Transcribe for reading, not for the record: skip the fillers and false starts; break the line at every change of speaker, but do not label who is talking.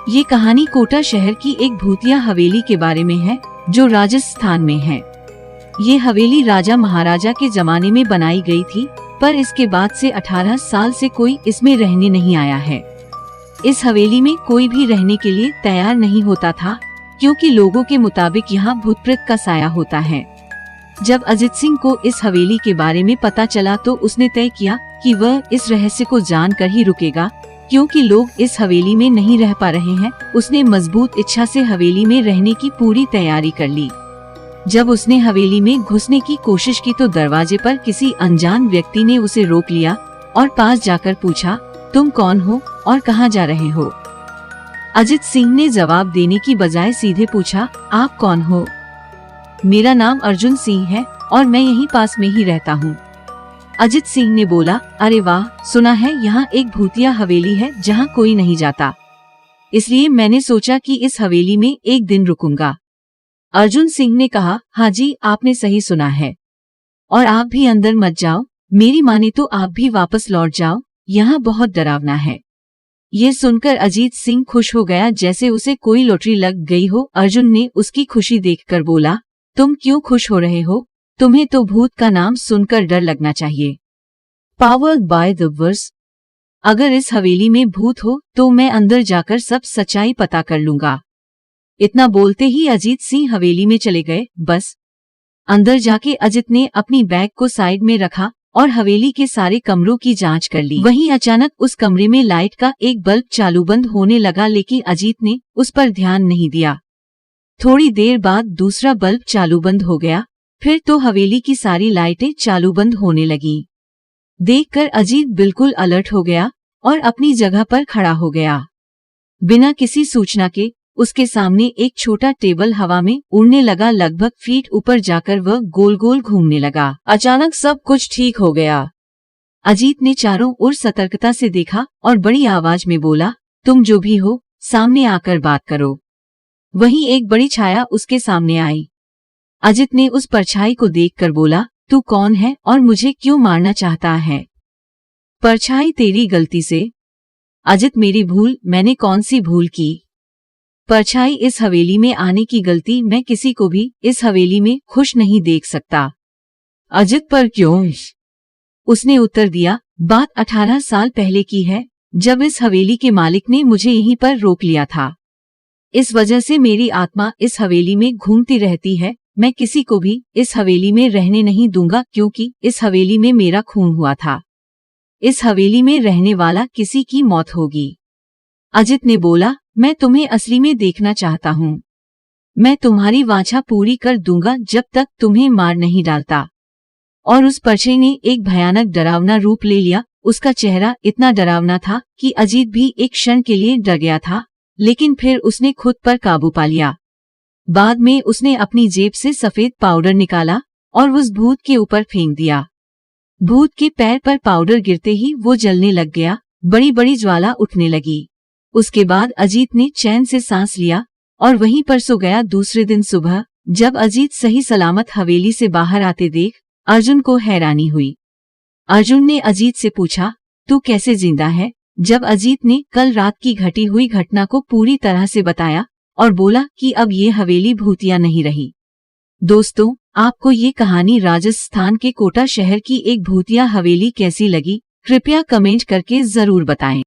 ये कहानी कोटा शहर की एक भूतिया हवेली के बारे में है जो राजस्थान में है। ये हवेली राजा महाराजा के जमाने में बनाई गई थी, पर इसके बाद से 18 साल से कोई इसमें रहने नहीं आया है। इस हवेली में कोई भी रहने के लिए तैयार नहीं होता था, क्योंकि लोगों के मुताबिक यहाँ भूत प्रेत का साया होता है। जब अजित सिंह को इस हवेली के बारे में पता चला तो उसने तय किया कि वह इस रहस्य को जानकर ही रुकेगा, क्योंकि लोग इस हवेली में नहीं रह पा रहे हैं। उसने मजबूत इच्छा से हवेली में रहने की पूरी तैयारी कर ली। जब उसने हवेली में घुसने की कोशिश की तो दरवाजे पर किसी अनजान व्यक्ति ने उसे रोक लिया और पास जाकर पूछा, तुम कौन हो और कहाँ जा रहे हो? अजित सिंह ने जवाब देने की बजाय सीधे पूछा, आप कौन हो? मेरा नाम अर्जुन सिंह है और मैं यहीं पास में ही रहता हूँ। अजित सिंह ने बोला, अरे वाह, सुना है यहाँ एक भूतिया हवेली है जहाँ कोई नहीं जाता, इसलिए मैंने सोचा कि इस हवेली में एक दिन रुकूंगा। अर्जुन सिंह ने कहा, हाँ जी, आपने सही सुना है, और आप भी अंदर मत जाओ, मेरी माने तो आप भी वापस लौट जाओ, यहाँ बहुत डरावना है। ये सुनकर अजीत सिंह खुश हो गया जैसे उसे कोई लॉटरी लग गई हो। अर्जुन ने उसकी खुशी देखकर बोला, तुम क्यों खुश हो रहे हो? तुम्हें तो भूत का नाम सुनकर डर लगना चाहिए। पावर्ड बाय द वर्स, अगर इस हवेली में भूत हो तो मैं अंदर जाकर सब सच्चाई पता कर लूंगा। इतना बोलते ही अजीत सिंह हवेली में चले गए। बस अंदर जाके अजित ने अपनी बैग को साइड में रखा और हवेली के सारे कमरों की जांच कर ली। वहीं अचानक उस कमरे में लाइट का एक बल्ब चालू बंद होने लगा, लेकिन अजीत ने उस पर ध्यान नहीं दिया। थोड़ी देर बाद दूसरा बल्ब चालू बंद हो गया, फिर तो हवेली की सारी लाइटें चालू बंद होने लगी। देखकर अजीत बिल्कुल अलर्ट हो गया और अपनी जगह पर खड़ा हो गया। बिना किसी सूचना के उसके सामने एक छोटा टेबल हवा में उड़ने लगा। लगभग फीट ऊपर जाकर वह गोल गोल घूमने लगा। अचानक सब कुछ ठीक हो गया। अजीत ने चारों ओर सतर्कता से देखा और बड़ी आवाज में बोला, तुम जो भी हो, सामने आकर बात करो। वहीं एक बड़ी छाया उसके सामने आई। अजित ने उस परछाई को देखकर बोला, तू कौन है और मुझे क्यों मारना चाहता है? परछाई, तेरी गलती से। अजित, मेरी भूल? मैंने कौन सी भूल की? परछाई, इस हवेली में आने की गलती मैं किसी को भी इस हवेली में खुश नहीं देख सकता। अजित, पर क्यों? उसने उत्तर दिया, बात 18 साल पहले की है, जब इस हवेली के मालिक ने मुझे यहीं पर रोक लिया था। इस वजह से मेरी आत्मा इस हवेली में घूमती रहती है। मैं किसी को भी इस हवेली में रहने नहीं दूंगा, क्योंकि इस हवेली में मेरा खून हुआ था। इस हवेली में रहने वाला किसी की मौत होगी। अजित ने बोला, मैं तुम्हें असली में देखना चाहता हूँ। मैं तुम्हारी वांछा पूरी कर दूंगा जब तक तुम्हें मार नहीं डालता। और उस परछाई ने एक भयानक डरावना रूप ले लिया। उसका चेहरा इतना डरावना था कि अजीत भी एक क्षण के लिए डर गया था, लेकिन फिर उसने खुद पर काबू पा लिया। बाद में उसने अपनी जेब से सफेद पाउडर निकाला और उस भूत के ऊपर फेंक दिया। भूत के पैर पर पाउडर गिरते ही वो जलने लग गया। बड़ी बड़ी ज्वाला उठने लगी। उसके बाद अजीत ने चैन से सांस लिया और वहीं पर सो गया। दूसरे दिन सुबह जब अजीत सही सलामत हवेली से बाहर आते देख अर्जुन को हैरानी हुई। अर्जुन ने अजीत से पूछा, तू कैसे जिंदा है? जब अजीत ने कल रात की घटी हुई घटना को पूरी तरह से बताया और बोला कि अब ये हवेली भूतिया नहीं रही। दोस्तों, आपको ये कहानी राजस्थान के कोटा शहर की एक भूतिया हवेली कैसी लगी? कृपया कमेंट करके जरूर बताएं।